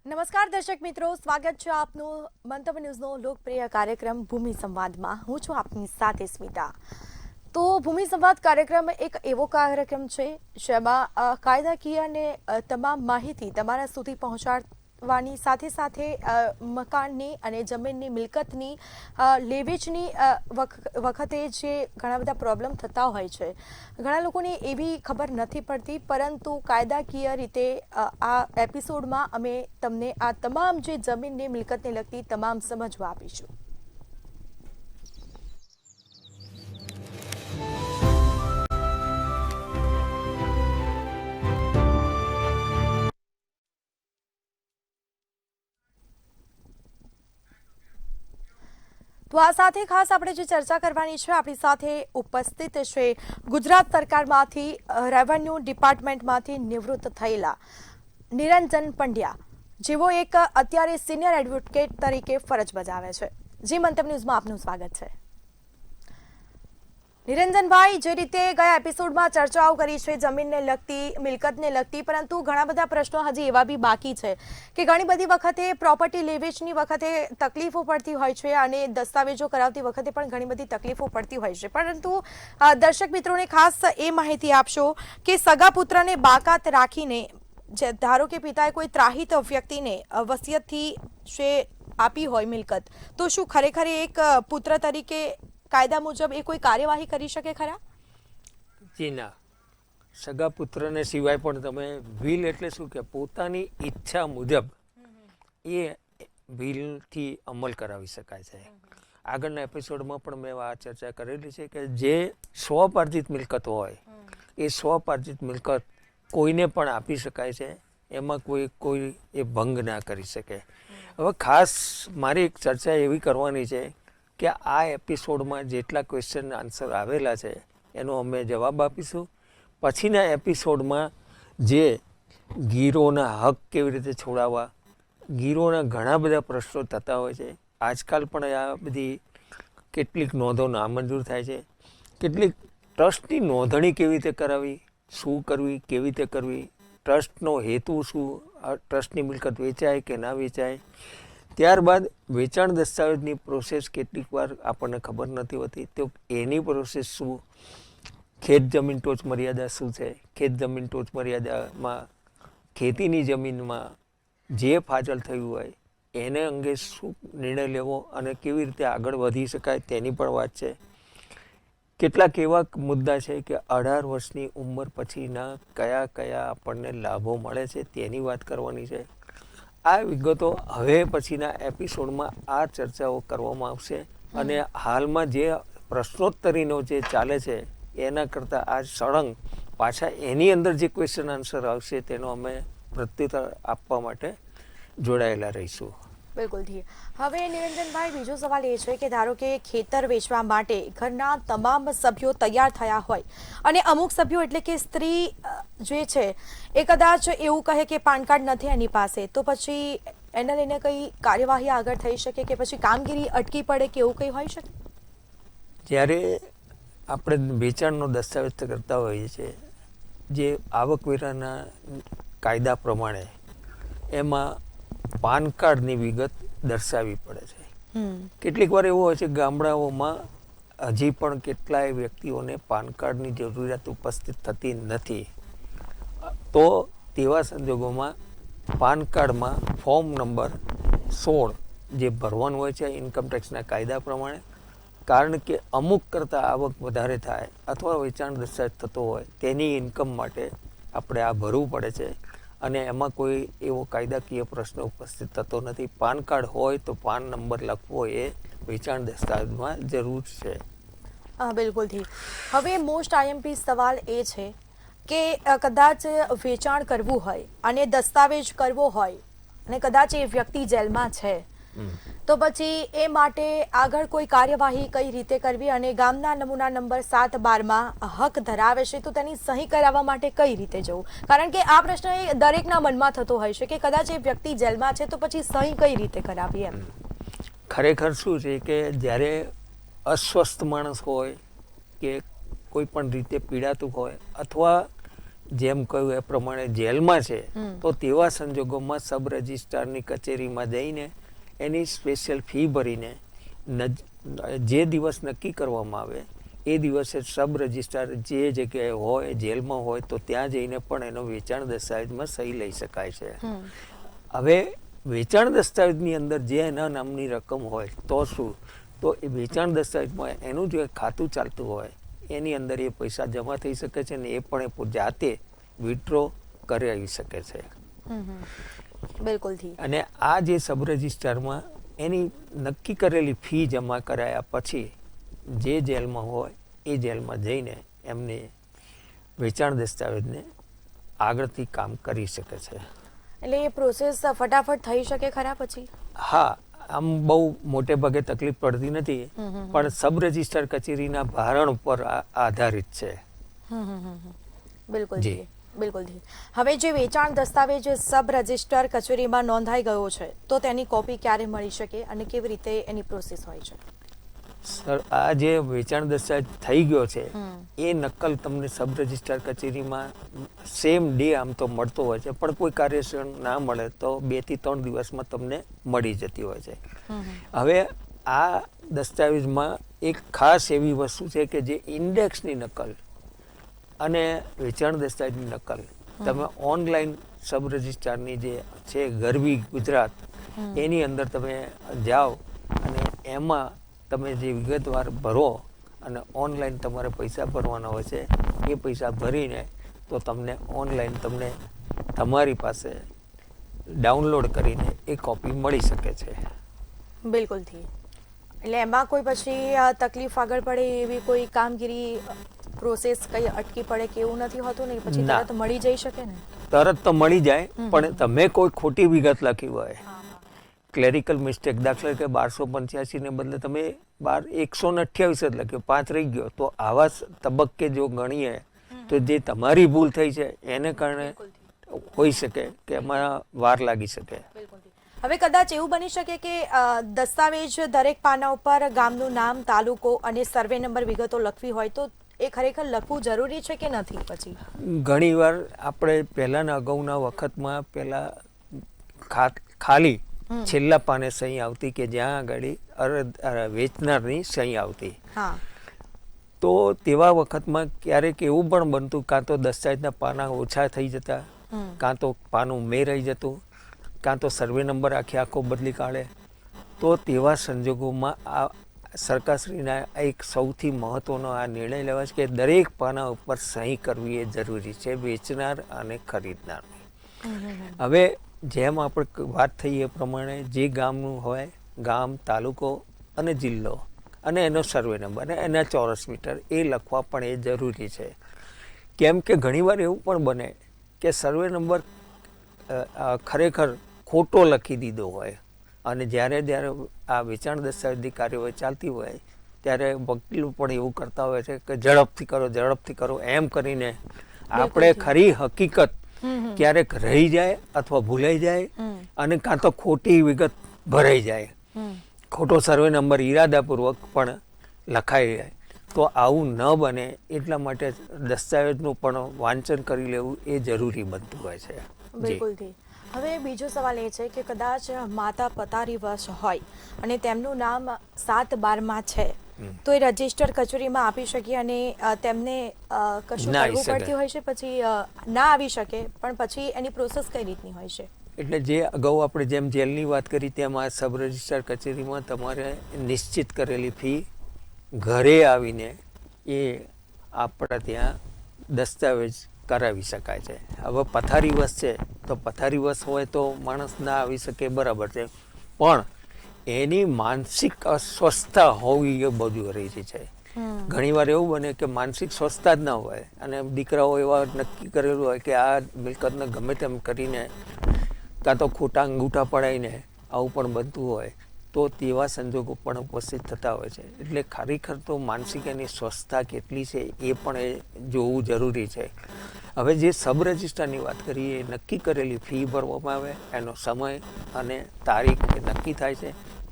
નમસ્કાર દર્શક મિત્રો, સ્વાગત છે આપનું મંતવ્ય ન્યૂઝનો લોકપ્રિય કાર્યક્રમ ભૂમિ સંવાદમાં. હું છું આપની સાથે સ્મિતા. તો ભૂમિ સંવાદ કાર્યક્રમ એક એવો કાર્યક્રમ છે જેમાં કાયદાકીય અને તમામ માહિતી તમારા સુધી પહોંચાડવાની સાથે સાથે મકાનની અને જમીનની મિલકતની લેવેચની વખતે જે ઘણા બધા પ્રોબ્લેમ થતા હોય છે, ઘણા લોકોને એવી ખબર નથી પડતી, પરંતુ કાયદાકીય રીતે આ એપિસોડમાં અમે તમને આ તમામ જે જમીનની મિલકતને લગતી તમામ સમજવા આપીશું. તો આ સાથે ખાસ આપણે જે ચર્ચા કરવાની છે, આપણી સાથે ઉપસ્થિત છે ગુજરાત સરકારમાંથી રેવન્યુ ડિપાર્ટમેન્ટમાંથી નિવૃત્ત થયેલા નિરંજન પંડ્યા, જેઓ એક અત્યારે સિનિયર એડવોકેટ તરીકે ફરજ બજાવે છે. જી મંતવ્ય ન્યૂઝમાં આપનું સ્વાગત છે. નિરંજનભાઈ, જે રીતે ગયા એપિસોડમાં ચર્ચાઓ કરી છે જમીનને લગતી, મિલકતને લગતી, પરંતુ ઘણા બધા પ્રશ્નો હજી એવા બી બાકી છે કે ઘણી બધી વખતે પ્રોપર્ટી લેવેચની વખતે તકલીફો પડતી હોય છે અને દસ્તાવેજો કરાવતી વખતે પણ ઘણી બધી તકલીફો પડતી હોય છે. પરંતુ દર્શક મિત્રોને ખાસ એ માહિતી આપશો કે સગા પુત્રને બાકાત રાખીને, ધારો કે પિતાએ કોઈ ત્રાહિત વ્યક્તિને વસિયતથી જે આપી હોય મિલકત, તો શું ખરેખર એક પુત્ર તરીકે કાયદા મુજબ એ કોઈ કાર્યવાહી કરી શકે ખરા? જી ના, સગા પુત્રને સિવાય પણ તમે વિલ એટલે શું કે પોતાની ઈચ્છા મુજબ એ વિલથી અમલ કરાવી શકાય છે. આગળના એપિસોડમાં પણ મેં આ ચર્ચા કરેલી છે કે જે સ્વપાર્જિત મિલકત હોય એ સ્વપાર્જિત મિલકત કોઈને પણ આપી શકાય છે, એમાં કોઈ એ ભંગ ના કરી શકે. હવે ખાસ મારી એક ચર્ચા એવી કરવાની છે કે આ એપિસોડમાં જેટલા ક્વેશ્ચન આન્સર આવેલા છે એનો અમે જવાબ આપીશું. પછીના એપિસોડમાં જે ગીરોના હક કેવી રીતે છોડાવવા, ગીરોના ઘણા બધા પ્રશ્નો થતા હોય છે. આજકાલ પણ આ બધી કેટલીક નોંધો નામંજૂર થાય છે, કેટલીક ટ્રસ્ટની નોંધણી કેવી રીતે કરાવી, શું કરવી, કેવી રીતે કરવી, ટ્રસ્ટનો હેતુ શું, ટ્રસ્ટની મિલકત વેચાય કે ના વેચાય, ત્યારબાદ વેચાણ દસ્તાવેજની પ્રોસેસ કેટલીક વાર આપણને ખબર નથી હોતી, તો એની પ્રોસેસ શું, ખેત જમીન ટોચ મર્યાદા શું છે, ખેત જમીન ટોચ મર્યાદામાં ખેતીની જમીનમાં જે ફાજલ થયું હોય એને અંગે શું નિર્ણય લેવો અને કેવી રીતે આગળ વધી શકાય તેની પણ વાત છે. કેટલાક એવા મુદ્દા છે કે 18 વર્ષની ઉંમર પછીના કયા કયા આપણને લાભો મળે છે તેની વાત કરવાની છે. આ વિગતો હવે પછીના એપિસોડમાં આ ચર્ચાઓ કરવામાં આવશે અને હાલમાં જે પ્રશ્નોત્તરીનો જે ચાલે છે એના કરતાં આ સળંગ પાછા એની અંદર જે ક્વેશ્ચન આન્સર આવશે તેનો અમે પ્રત્યુત્તર આપવા માટે જોડાયેલા રહીશું. બિલકુલ ઠીક. હવે નિરંજનભાઈ, બીજો સવાલ એ છે કે ધારો કે ખેતર વેચવા માટે ઘરના તમામ સભ્યો તૈયાર થયા હોય અને અમુક સભ્યો એટલે કે સ્ત્રી જે છે એ કદાચ એવું કહે કે પાન કાર્ડ નથી એની પાસે, તો પછી એને લઈને કઈ કાર્યવાહી આગળ થઈ શકે કે પછી કામગીરી અટકી પડે કે એવું કંઈ હોઈ શકે? જ્યારે આપણે વેચાણનો દસ્તાવેજ કરતા હોઈએ છીએ, જે આવકવેરાના કાયદા પ્રમાણે એમાં પાન કાર્ડની વિગત દર્શાવવી પડે છે. કેટલીક વાર એવું હોય છે ગામડાઓમાં હજી પણ કેટલાય વ્યક્તિઓને પાન કાર્ડની જરૂરિયાત ઉપસ્થિત થતી નથી, તો તેવા સંજોગોમાં પાન કાર્ડમાં ફોર્મ નંબર 16 જે ભરવાનું હોય છે ઇન્કમટેક્સના કાયદા પ્રમાણે, કારણ કે અમુક કરતાં આવક વધારે થાય અથવા વેચાણ દસ્તાવેજ થતો હોય તેની ઇન્કમ માટે આપણે આ ભરવું પડે છે અને એમાં કોઈ એવો કાયદાકીય પ્રશ્ન ઉપસ્થિત થતો નથી. પાન કાર્ડ હોય તો પાન નંબર લખવો એ વેચાણ દસ્તાવેજમાં જરૂર છે. બિલકુલથી. હવે મોસ્ટ આઈએમપી સવાલ એ છે કે કદાચ વેચાણ કરવું હોય અને દસ્તાવેજ કરવો હોય અને કદાચ એ વ્યક્તિ જેલમાં છે, તો પછી એ માટે આગળ કોઈ કાર્યવાહી કઈ રીતે કરવી અને ગામના નમૂના નંબર 7-12માં હક ધરાવે છે તો તેની સહી કરાવવા માટે કઈ રીતે જવું? કારણ કે આ પ્રશ્ન દરેકના મનમાં થતો હોય છે કે કદાચ એ વ્યક્તિ જેલમાં છે તો પછી સહી કઈ રીતે કરાવી એમ. ખરેખર શું છે કે જ્યારે અસ્વસ્થ માણસ હોય કે કોઈ પણ રીતે પીડાતું હોય અથવા જેમ કહ્યું એ પ્રમાણે જેલમાં છે તો તેવા સંજોગોમાં સબ રજિસ્ટ્રારની કચેરીમાં જઈને એની સ્પેશિયલ ફી ભરીને જે દિવસ નક્કી કરવામાં આવે એ દિવસે સબ રજિસ્ટ્રાર જે જગ્યાએ હોય જેલમાં હોય તો ત્યાં જઈને પણ એનો વેચાણ દસ્તાવેજમાં સહી લઈ શકાય છે. હવે વેચાણ દસ્તાવેજની અંદર જે એના નામની રકમ હોય તો શું, તો એ વેચાણ દસ્તાવેજમાં એનું જે ખાતું ચાલતું હોય એની અંદર એ પૈસા જમા થઈ શકે છે ને એ પણ એ જાતે વિથડ્રો કરાવી શકે છે. બિલકુલથી. અને આ જે સબ રજિસ્ટ્રારમાં એની નક્કી કરેલી ફી જમા કરાયા પછી જે જેલમાં હોય એ જેલમાં જઈને એમને વેચાણ દસ્તાવેજને આગળથી કામ કરી શકે છે. એટલે એ પ્રોસેસ ફટાફટ થઈ શકે ખરા પછી? હા, આમ બહુ મોટે ભાગે તકલીફ પડતી નથી, પણ સબ રજિસ્ટ્રાર કચેરીના ભારણ ઉપર આધારિત છે. બિલકુલ જી. બિલકુલ. હવે જે વેચાણ દસ્તાવેજ સબ રજિસ્ટ્રાર કચેરીમાં નોંધાઈ ગયો છે તો તેની કોપી ક્યારે મળી શકે અને કેવી રીતે એની પ્રોસેસ હોય છે? સર, આ જે વેચાણ દસ્તાવેજ થઈ ગયો છે એ નકલ તમને સબ રજિસ્ટ્રાર કચેરીમાં સેમ ડે આમ તો મળતો હોય છે, પણ કોઈ કાર્યસર ના મળે તો 2 થી 3 દિવસમાં તમને મળી જતી હોય છે. હવે આ દસ્તાવેજમાં એક ખાસ એવી વસ્તુ છે કે જે ઇન્ડેક્સની નકલ અને વેચાણ દસ્તાવેજની નકલ તમે ઓનલાઈન સબ રજિસ્ટ્રારની જે છે ગરવી ગુજરાત એની અંદર તમે જાઓ અને એમાં તમે જે વિગતવાર ભરો અને ઓનલાઈન તમારે પૈસા ભરવાના હોય છે એ પૈસા ભરીને તો તમને ઓનલાઈન તમને તમારી પાસે ડાઉનલોડ કરીને એ કોપી મળી શકે છે. બિલકુલથી. એટલે એમાં કોઈ પછી તકલીફ આગળ પડે એવી કોઈ કામગીરી પ્રોસેસ કઈ અટકી પડે કે એવું નથી હોતું ને? પછી તરત મળી જઈ શકે ને? તરત તો મળી જાય, પણ તમે કોઈ ખોટી વિગત લખી હોય, ક્લેરિકલ મિસ્ટેક, દાખલા કે 1285 ને બદલે તમે 128 જ લખ્યો, 5 રહી ગયો, તો આવા તબક્કે જો ગણીએ તો જે તમારી ભૂલ થઈ છે એને કારણે હોઈ શકે કે એમાં વાર લાગી શકે. હવે કદાચ એવું બની શકે કે દસ્તાવેજ દરેક પાના ઉપર ગામનું નામ, તાલુકો અને સર્વે નંબર વિગતો લખવી હોય તો એ ખરેખર લખવું જરૂરી છે કે નથી? પછી ઘણીવાર આપણે પહેલાના અગાઉના વખતમાં પેલા ખાલી છેલ્લા પાને સહી આવતી કે જ્યાં આગળ વેચનારની સહી આવતી. તો તેવા વખતમાં ક્યારેક એવું પણ બનતું કાં તો દસ્તાવેજના પાના ઓછા થઈ જતા, કાં તો પાનું મેરાઈ જતું, કાં તો સર્વે નંબર આખો બદલી કાઢે. તો તેવા સંજોગોમાં આ સરકારશ્રીના એક સૌથી મહત્વનો આ નિર્ણય લેવાય છે કે દરેક પાના ઉપર સહી કરવી એ જરૂરી છે, વેચનાર અને ખરીદનારની. હવે જેમ આપણે વાત થઈ એ પ્રમાણે જે ગામનું હોય, ગામ, તાલુકો અને જિલ્લો અને એનો સર્વે નંબર અને એના ચોરસ મીટર એ લખવા પણ એ જરૂરી છે. કેમ કે ઘણીવાર એવું પણ બને કે સર્વે નંબર ખરેખર ખોટો લખી દીધો હોય અને જ્યારે આ વેચાણ દસ્તાવેજની કાર્યવાહી ચાલતી હોય ત્યારે વકીલો પણ એવું કરતા હોય છે કે ઝડપથી કરો એમ કરીને આપણે ખરી હકીકત ક્યારેક રહી જાય અથવા ભૂલાઈ જાય અને કાં તો ખોટી વિગત ભરાઈ જાય, ખોટો સર્વે નંબર ઈરાદાપૂર્વક પણ લખાઈ જાય. તો આવું ન બને એટલા માટે દસ્તાવેજનું પણ વાંચન કરી લેવું એ જરૂરી બનતું હોય છે. બિલકુલથી. હવે બીજો સવાલ એ છે કે કદાચ માતા પથારીવશ હોય અને તેમનું નામ 7/12 છે તો એ રજિસ્ટર કચેરીમાં આપી શકીએ અને તેમને કશું કરવું પડતી હોય છે? પછી ના આવી શકે પણ પછી એની પ્રોસેસ કઈ રીતની હોય છે? એટલે જે અગાઉ આપણે જેમ જેલની વાત કરી તેમ આ સબ રજિસ્ટ્રાર કચેરીમાં તમારે નિશ્ચિત કરેલી ફી ઘરે આવીને એ આપણા ત્યાં દસ્તાવેજ કરાવી શકાય છે. હવે પથારીવશ છે તો પથારીવશ હોય તો માણસ ના આવી શકે, બરાબર છે, પણ એની માનસિક અસ્વસ્થતા હોવી એ બધું રહી છે. ઘણીવાર એવું બને કે માનસિક સ્વસ્થતા જ ના હોય અને દીકરાઓ એવા નક્કી કરેલું હોય કે આ મિલકતને ગમે તેમ કરીને કાં તો ખોટા અંગૂઠા પડાવીને આવું પણ બનતું હોય તો તેવા સંજોગો પણ ઉપસ્થિત થતા હોય છે. એટલે ખરેખર તો માનસિક એની સ્વસ્થતા કેટલી છે એ પણ એ જોવું જરૂરી છે. હવે જે સબ રજિસ્ટ્રારની વાત કરીએ, નક્કી કરેલી ફી ભરવામાં આવે, એનો સમય અને તારીખ નક્કી થાય છે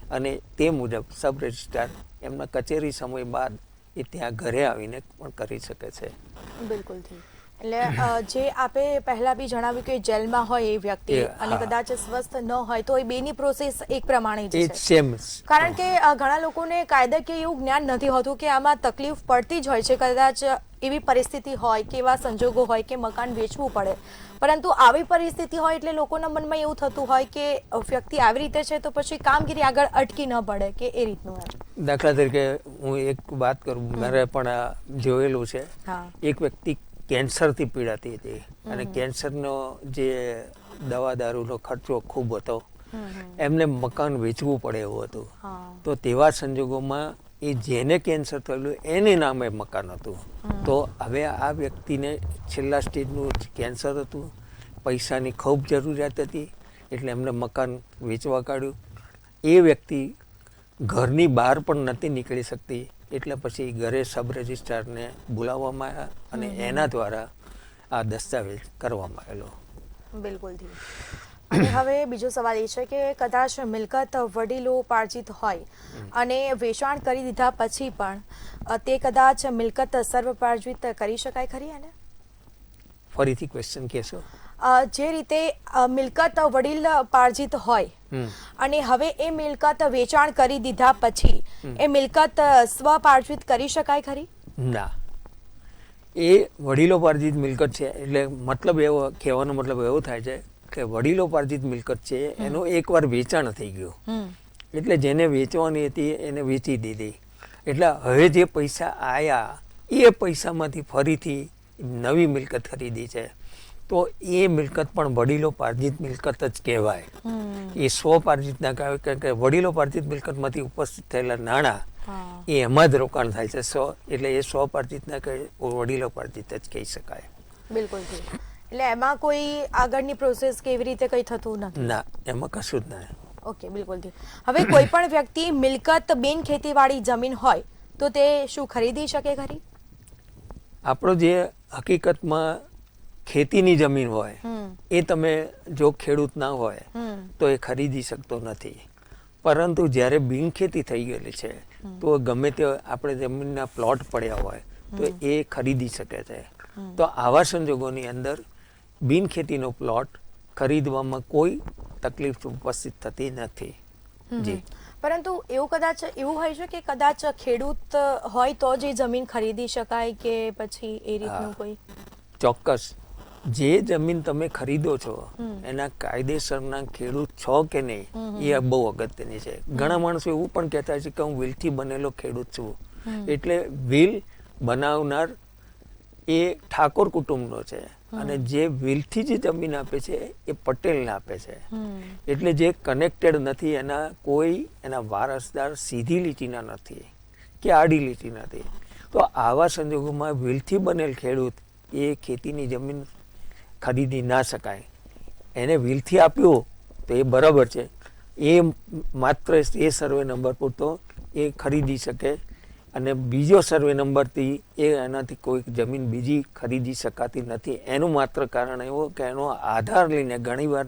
અને તે મુજબ સબ રજિસ્ટ્રાર એમના કચેરી સમય બાદ એ ત્યાં ઘરે આવીને પણ કરી શકે છે. બિલકુલથી. એટલે જે આપે પહેલા બી જણાવ્યું કે જેલમાં હોય એ વ્યક્તિ એ, અને હા. કદાચ સ્વસ્થ ન હોય તો એ બેની પ્રોસેસ એક પ્રમાણે જ એ છે. સેમ. કારણ કે ઘણા લોકોને કાયદાકીય એવું જ્ઞાન નથી હોતું કે આમાં તકલીફ પડતી જ હોય છે, કદાચ એવી પરિસ્થિતિ હોય કે એવા સંજોગો હોય કે મકાન વેચવું પડે, પરંતુ આવી પરિસ્થિતિ હોય એટલે લોકોના મનમાં એવું થતું હોય કે વ્યક્તિ આવી રીતે છે તો પછી કામગીરી આગળ અટકી ન પડે કે એ રીતનું એમ. દાખલા તરીકે હું એક વાત કરું, મારે પણ આ જોયેલું છે. હા. એક વ્યક્તિ કેન્સરથી પીડાતી હતી અને કેન્સરનો જે દવા દારૂનો ખર્ચો ખૂબ હતો, એમને મકાન વેચવું પડે એવું હતું. હા. તો તેવા સંજોગોમાં એ જેને કેન્સર થયેલું એને નામે મકાન હતું. તો હવે આ વ્યક્તિને છેલ્લા સ્ટેજનું કેન્સર હતું, પૈસાની ખૂબ જરૂરિયાત હતી, એટલે એમને મકાન વેચવા કાઢ્યું. એ વ્યક્તિ ઘરની બહાર પણ નથી નીકળી શકતી, એટલે પછી ઘરે સબ રજિસ્ટ્રારને બોલાવવામાં આવ્યા અને એના દ્વારા આ દસ્તાવેજ કરવામાં આવેલો. બિલકુલથી. અને હવે બીજો સવાલ એ છે કે કદાચ મિલકત વડીલો પાર્જિત હોય અને વેચાણ કરી દીધા પછી પણ તે કદાચ મિલકત સર્વપાર્જિત કરી શકાય ખરી એને? ફરીથી ક્વેશ્ચન કહેશો? જે રીતે મિલકત વડીલ પાર્જિત હોય અને હવે એ મિલકત વેચાણ કરી દીધા પછી એ મિલકત સ્વપાર્જિત કરી શકાય ખરી? ના, એ વડીલોપાર્જિત મિલકત છે એટલે મતલબ એવો કહેવાનો મતલબ એવો થાય છે કે વડીલોપાર્જિત મિલકત છે એનું એકવાર વેચાણ થઈ ગયું, એટલે જેને વેચવાની હતી એને વેચી દીધી, એટલે હવે જે પૈસા આયા એ પૈસામાંથી ફરીથી નવી મિલકત ખરીદી છે, તો એ મિલકત પણ વડીલોપાર્જિત મિલકત જ કહેવાય. એ સ્વપાર્જિત ના કહેવાય, કારણ કે વડીલોપાર્જિત મિલકતમાંથી ઉપસ્થિત થયેલા નાણાં એ એમાં જ રોકાણ થાય છે. એટલે એ સ્વપાર્જિત ના કહે, વડીલોપાર્જિત જ કહી શકાય. બિલકુલ. એટલે એમાં કોઈ આગળની પ્રોસેસ કે એવી રીતે કંઈ થતું નથી? ના, એમાં કશું જ ના. ઓકે, બિલકુલ. હવે કોઈ પણ વ્યક્તિ મિલકત બિન ખેતીવાડી જમીન હોય તો તે શું ખરીદી શકે ખરી? આપણો જે હકીકતમાં ખેતીની જમીન હોય એ તમે જો ખેડૂત ના હોય તો એ ખરીદી શકતો નથી, પરંતુ જ્યારે બિનખેતી થઈ ગયેલી છે તો ગમે તે આપણે જમીનના પ્લોટ પડ્યા હોય તો એ ખરીદી શકે છે. તો આવા સંજોગોની અંદર બિનખેતીનો પ્લોટ ખરીદવામાં કોઈ તકલીફ ઉપસ્થિત થતી નથી. જી. પરંતુ એવું કદાચ એવું હોય છે કે કદાચ ખેડૂત હોય તો જ એ જમીન ખરીદી શકાય કે પછી એ રીતનું કોઈ? ચોક્કસ. જે જમીન તમે ખરીદો છો એના કાયદેસરના ખેડૂત છો કે નહીં એ બહુ અગત્યની છે. ઘણા માણસો એવું પણ કહેતા છે કે હું વિલથી બનેલો ખેડૂત છું, એટલે વિલ બનાવનાર એ ઠાકોર કુટુંબનો છે અને જે વિલથી જે જમીન આપે છે એ પટેલને આપે છે, એટલે જે કનેક્ટેડ નથી એના કોઈ એના વારસદાર સીધી લીટીના નથી કે આડી લીટી નથી. તો આવા સંજોગોમાં વિલથી બનેલ ખેડૂત એ ખેતીની જમીન ખરીદી ના શકાય. એને વિલથી આપ્યું તો એ બરાબર છે, એ માત્ર એ સર્વે નંબર પૂરતો એ ખરીદી શકે અને બીજો સર્વે નંબરથી એ એનાથી કોઈ જમીન બીજી ખરીદી શકાતી નથી. એનું માત્ર કારણ એવું કે એનો આધાર લઈને ઘણીવાર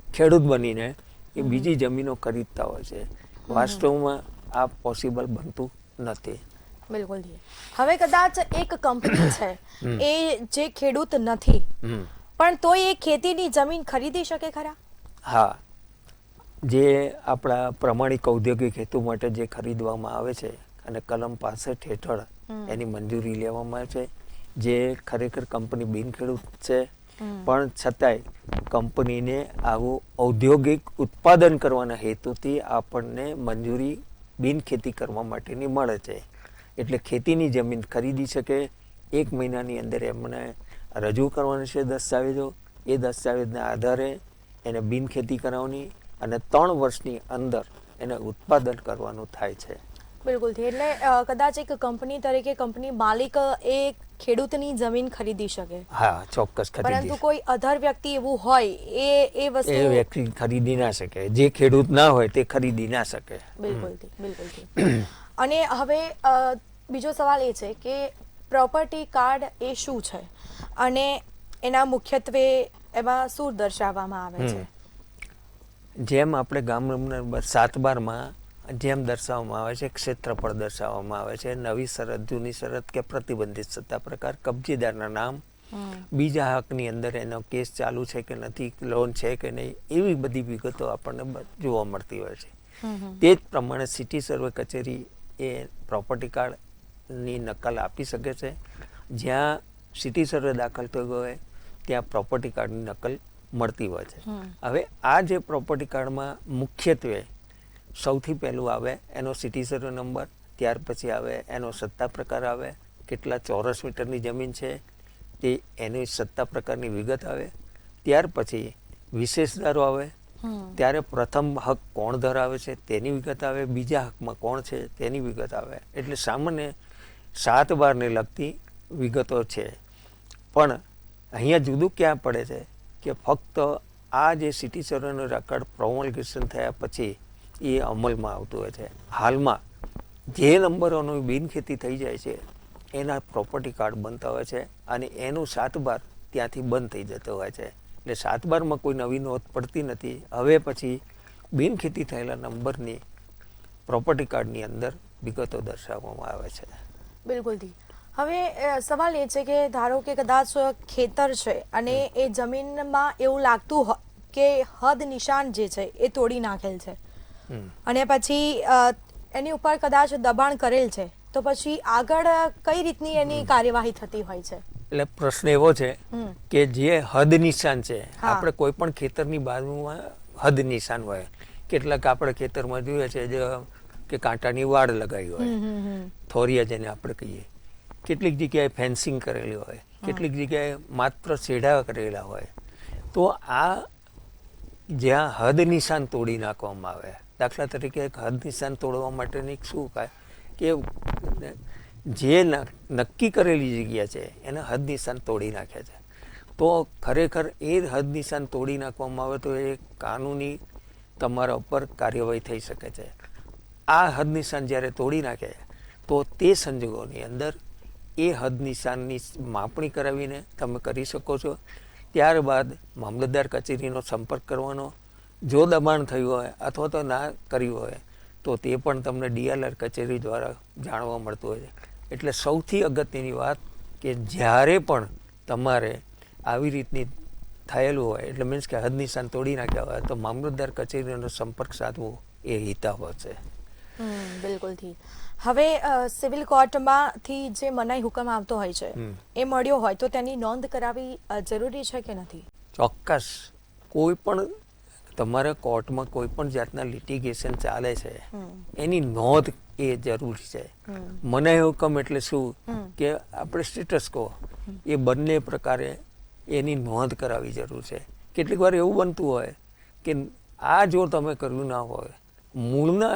ખેડૂત બનીને એ બીજી જમીનો ખરીદતા હોય છે. વાસ્તવમાં આ પોસિબલ બનતું નથી. બિલકુલ. હવે કદાચ એક કંપની છે એ જે ખેડૂત નથી પણ તોય એ ખેતીની જમીન ખરીદી શકે ખરા? હા, જે આપણા પ્રમાણિક ઔદ્યોગિક હેતુ માટે જે ખરીદવામાં આવે છે અને કલમ 65 હેઠળ એની મંજૂરી લેવામાં આવે છે, જે ખરેખર કંપની બિનખેડૂત છે પણ છતાંય કંપનીને આવું ઔદ્યોગિક ઉત્પાદન કરવાના હેતુથી આપણને મંજૂરી બિનખેતી કરવા માટેની મળે છે, એટલે ખેતીની જમીન ખરીદી શકે. 1 મહિનાની અંદર એમને રજૂ કરવાના છે દસ્તાવેજો, એ દસ્તાવેજના આધારે એને બિનખેતી કરાવવાની અને 3 વર્ષની અંદર એને ઉત્પાદન કરવાનું થાય છે. બિલકુલ. એટલે કદાચ એક કંપની તરીકે કંપની માલિક એ ખેડૂતની જમીન ખરીદી શકે? હા, ચોક્કસ ખરીદી. પરંતુ કોઈ અધર વ્યક્તિ એવું હોય એ વસ્તુ એ વ્યક્તિ ખરીદી ના શકે, જે ખેડૂત ના હોય તે ખરીદી ના શકે. બિલકુલ. અને હવે બીજો સવાલ એ છે કે પ્રોપર્ટી કાર્ડ એ શું છે અને એના મુખ્યત્વે એમાં શું દર્શાવવામાં આવે છે? જેમ આપણે ગામ નંબર 7/12માં જેમ દર્શાવવામાં આવે છે, ક્ષેત્રફળ દર્શાવવામાં આવે છે, નવી શરત, જૂની શરત કે પ્રતિબંધિત સત્તા પ્રકાર, કબજેદારના નામ, બીજા હકની અંદર એનો કેસ ચાલુ છે કે નથી, લોન છે કે નહીં, એવી બધી વિગતો આપણને જોવા મળતી હોય છે. તે જ પ્રમાણે સિટી સર્વે કચેરી એ પ્રોપર્ટી કાર્ડની નકલ આપી શકે છે. જ્યાં સિટી સર્વે દાખલ થયો હોય ત્યાં પ્રોપર્ટી કાર્ડની નકલ મળતી હોય છે. હવે આ જે પ્રોપર્ટી કાર્ડમાં મુખ્યત્વે સૌથી પહેલું આવે એનો સિટી સર્વે નંબર, ત્યાર પછી આવે એનો સત્તા પ્રકાર આવે, કેટલા ચોરસ મીટરની જમીન છે તે એની સત્તા પ્રકારની વિગત આવે, ત્યાર પછી વિશેષદારો આવે, ત્યારે પ્રથમ હક કોણ ધરાવે છે તેની વિગત આવે, બીજા હકમાં કોણ છે તેની વિગત આવે. એટલે સામાન્ય 7/12 ને લગતી વિગતો છે. પણ અહીંયા જુદું ક્યાં પડે છે કે ફક્ત આ જે સિટી સર્વેનો રેકોર્ડ પ્રોમલ્ગેશન થયા પછી એ અમલમાં આવતું હોય છે. હાલમાં જે નંબરોની બિનખેતી થઈ જાય છે એના પ્રોપર્ટી કાર્ડ બનતા હોય છે અને એનું 7/12 ત્યાંથી બંધ થઈ જતો હોય છે. એટલે 7/12માં કોઈ નવી નોંધ પડતી નથી. હવે પછી બિનખેતી થયેલા નંબરની પ્રોપર્ટી કાર્ડની અંદર વિગતો દર્શાવવામાં આવે છે. બિલકુલથી. હવે સવાલ એ છે કે ધારો કે કદાચ ખેતર છે અને એ જમીનમાં એવું લાગતું હોય કે હદ નિશાન જે છે એ તોડી નાખેલ છે અને પછી એની ઉપર કદાચ દબાણ કરેલ છે, તો પછી આગળ કઈ રીતની એની કાર્યવાહી થતી હોય છે? એટલે પ્રશ્ન એવો છે કે જે હદ નિશાન છે, આપણે કોઈ પણ ખેતરની બાજુમાં હદ નિશાન હોય. કેટલાક આપણે ખેતરમાં જોઈએ છે કે કાંટાની વાડ લગાવી હોય, થોરિયા જેને આપણે કહીએ. કેટલીક જગ્યાએ ફેન્સિંગ કરેલી હોય, કેટલીક જગ્યાએ માત્ર છેડા કરેલા હોય. તો આ જ્યાં હદ નિશાન તોડી નાખવામાં આવે, દાખલા તરીકે એક હદ નિશાન તોડવા માટેની શું કે જે નક્કી કરેલી જગ્યા છે એને હદ નિશાન તોડી નાખે છે, તો ખરેખર એ હદ નિશાન તોડી નાખવામાં આવે તો એ કાનૂની તમારા ઉપર કાર્યવાહી થઈ શકે છે. આ હદ નિશાન જ્યારે તોડી નાખે તો તે સંજોગોની અંદર એ હદ નિશાનની માપણી કરાવીને તમે કરી શકો છો. ત્યારબાદ મામલતદાર કચેરીનો સંપર્ક કરવાનો. જો દબાણ થયું હોય અથવા તો ના કર્યું હોય તો તે પણ તમને DLR કચેરી દ્વારા જાણવા મળતું હોય છે. એટલે સૌથી અગત્યની વાત કે જ્યારે પણ તમારે આવી રીતની થયેલું હોય, એટલે મીન્સ કે હદ નિશાન તોડી નાખ્યા હોય, તો મામલતદાર કચેરીનો સંપર્ક સાધવો એ હિતાવહ છે. બિલકુલથી. હવે સિવિલ કોર્ટમાંથી જે મનાઈ હુકમ આવતો હોય છે એ મળ્યો હોય તો તેની નોંધ કરાવી જરૂરી છે કે નથી? ચોક્કસ. કોઈ પણ તમારા કોર્ટમાં કોઈ પણ જાતના લિટિગેશન ચાલે છે એની નોંધ એ જરૂરી છે. મનાઈ હુકમ એટલે શું કે આપણે સ્ટેટસ કહો એ બંને પ્રકારે એની નોંધ કરાવવી જરૂર છે. કેટલીક વાર એવું બનતું હોય કે આ જો તમે કર્યું ના હોય, મૂળના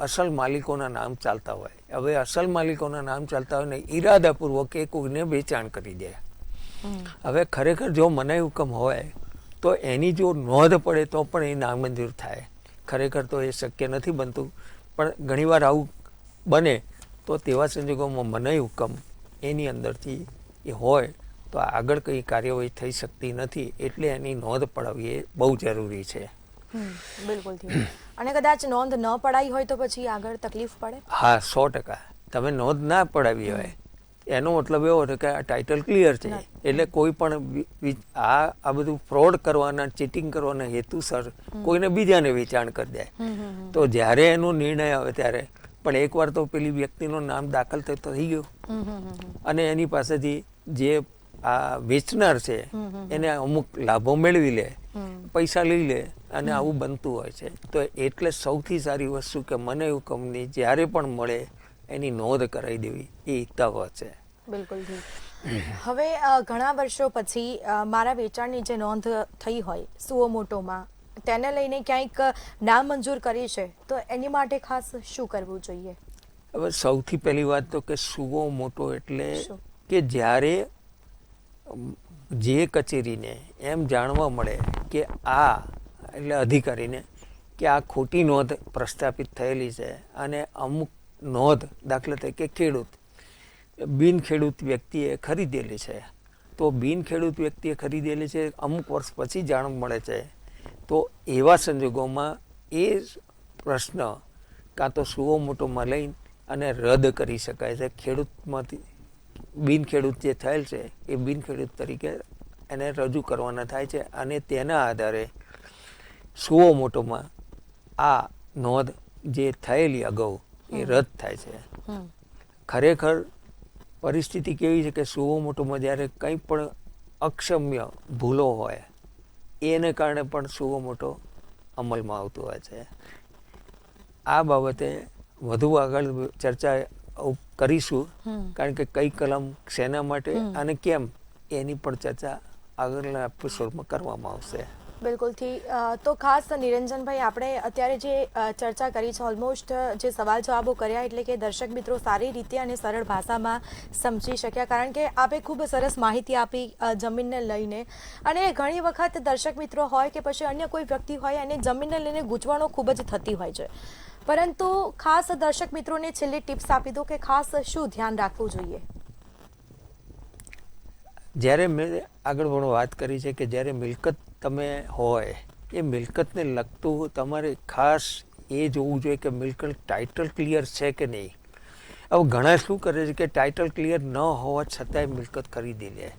અસલ માલિકોના નામ ચાલતા હોય. હવે અસલ માલિકોના નામ ચાલતા હોય ને ઈરાદાપૂર્વક એ કોઈને વેચાણ કરી દે. હવે ખરેખર જો મનાઈ હુકમ હોય તો એની જો નોંધ પડે તો પણ એ નામંજૂર થાય. ખરેખર તો એ શક્ય નથી બનતું, પણ ઘણીવાર આવું બને તો તેવા સંજોગોમાં મનાઈ હુકમ એની અંદરથી એ હોય તો આગળ કંઈ કાર્યવાહી થઈ શકતી નથી. એટલે એની નોંધ પડાવવી એ બહુ જરૂરી છે. બિલકુલ. અને કદાચ નોંધ ન પડાઈ હોય તો પછી આગળ તકલીફ પડે? હા, 100%. તમે નોંધ ના પડાવી હોય એનો મતલબ એવો છે કે આ ટાઇટલ ક્લિયર છે, એટલે કોઈ પણ આ બધું ફ્રોડ કરવાના, ચીટિંગ કરવાના હેતુસર કોઈને બીજાને વેચાણ કરી દે. તો જ્યારે એનો નિર્ણય આવે ત્યારે પણ એકવાર તો પેલી વ્યક્તિનું નામ દાખલ થઈ ગયું અને એની પાસેથી જે આ વેચનાર છે એને અમુક લાભો મેળવી લે, પૈસા લઈ લે અને આવું બનતું હોય છે. તો એટલે સૌથી સારી વસ્તુ કે મનાઈ હુકમની જ્યારે પણ મળે એની નોંધ કરાવી દેવી એ હિતાવહ છે. બિલકુલ. હવે ઘણા વર્ષો પછી મારા વેચાણની જે નોંધ થઈ હોય સુઓ મોટોમાં, તેને લઈને ક્યાંક નામંજૂર કરી છે તો એની માટે ખાસ શું કરવું જોઈએ? હવે સૌથી પહેલી વાત તો કે સુઓ મોટો એટલે કે જ્યારે જે કચેરીને એમ જાણવા મળે કે આ એટલે અધિકારીને કે આ ખોટી નોંધ પ્રસ્થાપિત થયેલી છે અને અમુક નોંધ દાખલા તરીકે ખેડૂત બિનખેડૂત વ્યક્તિએ ખરીદેલી છે, તો બિનખેડૂત વ્યક્તિએ ખરીદેલી છે અમુક વર્ષ પછી જાણ મળે છે, તો એવા સંજોગોમાં એ પ્રશ્ન કાં તો સુઓ મોટોમાં લઈને અને રદ કરી શકાય છે. ખેડૂતમાંથી બિન ખેડૂત જે થયેલ છે એ બિન ખેડૂત તરીકે એને રજૂ કરવાના થાય છે અને તેના આધારે સુઓ મોટોમાં આ નોંધ જે થયેલી અગાઉ એ રદ થાય છે. ખરેખર પરિસ્થિતિ કેવી છે કે સુઓ મોટોમાં જ્યારે કંઈ પણ અક્ષમ્ય ભૂલો હોય એને કારણે પણ સુઓ મોટો અમલમાં આવતું હોય છે. આ બાબતે વધુ આગળ ચર્ચા કરીશું, કારણ કે કઈ કલમ શેના માટે અને કેમ એની પણ ચર્ચા આગળના એપિસોડમાં કરવામાં આવશે. બિલકુલથી. તો ખાસ નિરંજનભાઈ, આપણે અત્યારે જે ચર્ચા કરી છે, ઓલમોસ્ટ જે સવાલ જવાબો કર્યા, એટલે કે દર્શક મિત્રો સારી રીતે અને સરળ ભાષામાં સમજી શક્યા, કારણ કે આપે ખૂબ સરસ માહિતી આપી જમીનને લઈને. અને ઘણી વખત દર્શક મિત્રો હોય કે પછી અન્ય કોઈ વ્યક્તિ હોય અને જમીનને લઈને ગૂંચવણો ખૂબ જ થતી હોય છે, પરંતુ ખાસ દર્શક મિત્રોને છેલ્લી ટિપ્સ આપી દો કે ખાસ શું ધ્યાન રાખવું જોઈએ. જ્યારે મેં આગળ પણ વાત કરી છે કે જ્યારે મિલકત તમે હોય એ મિલકતને લગતું તમારે ખાસ એ જોવું જોઈએ કે મિલકત ટાઇટલ ક્લિયર છે કે નહીં. હવે ઘણા શું કરે છે કે ટાઇટલ ક્લિયર ન હોવા છતાંય મિલકત ખરીદી લે.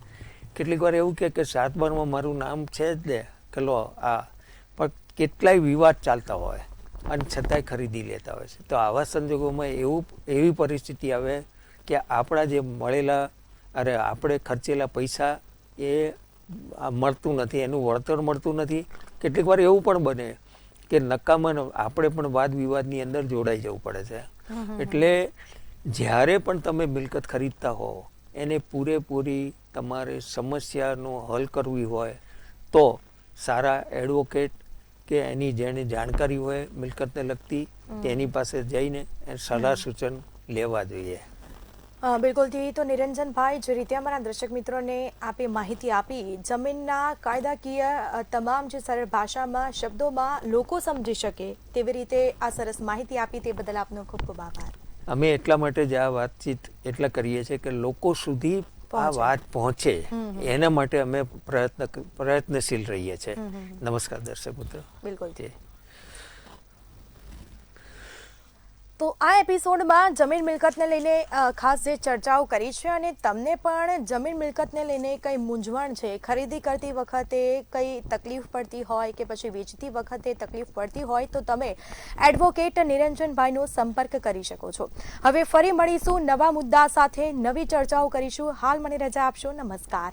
કેટલીક વાર એવું કે 7/12 મારું નામ છે જ ને કે લો આ, પણ કેટલાય વિવાદ ચાલતા હોય અને છતાંય ખરીદી લેતા હોય છે. તો આવા સંજોગોમાં એવી પરિસ્થિતિ આવે કે આપણા જે મળેલા આપણે ખર્ચેલા પૈસા એ મળતું નથી, એનું વળતર મળતું નથી. કેટલીક વાર એવું પણ બને કે નકામા આપણે પણ વાદ વિવાદની અંદર જોડાઈ જવું પડે છે. એટલે જ્યારે પણ તમે મિલકત ખરીદતા હો એને પૂરેપૂરી તમારે સમસ્યાનો હલ કરવી હોય તો સારા એડવોકેટ કે એની જેની જાણકારી હોય મિલકતને લગતી તેની પાસે જઈને સલાહ સૂચન લેવા જોઈએ. બિલકુલથી. તો નિરંજનભાઈ, જે રીતે અમારા દર્શક મિત્રોને આપે માહિતી આપી, જમીનના કાયદાકીય તમામ જે સરળ ભાષામાં શબ્દોમાં લોકો સમજી શકે તેવી રીતે આ સરસ માહિતી આપી, તે બદલ આપનો ખૂબ ખૂબ આભાર. અમે એટલા માટે જ આ વાતચીત એટલા કરીએ છીએ કે લોકો સુધી આ વાત પહોંચે, એના માટે અમે પ્રયત્નશીલ રહીએ છીએ. નમસ્કાર દર્શક મિત્રો. બિલકુલ. તો આ એપિસોડમાં જમીન મિલકતને લઈને ખાસ જે ચર્ચાઓ કરી છે, અને તમને પણ જમીન મિલકતને લઈને કંઈ મૂંઝવણ છે, ખરીદી કરતી વખતે કંઈ તકલીફ પડતી હોય કે પછી વેચતી વખતે તકલીફ પડતી હોય, તો તમે એડવોકેટ નિરંજનભાઈનો સંપર્ક કરી શકો છો. હવે ફરી મળીશું નવા મુદ્દા સાથે, નવી ચર્ચાઓ કરીશું. હાલ મને રજા આપશો. નમસ્કાર.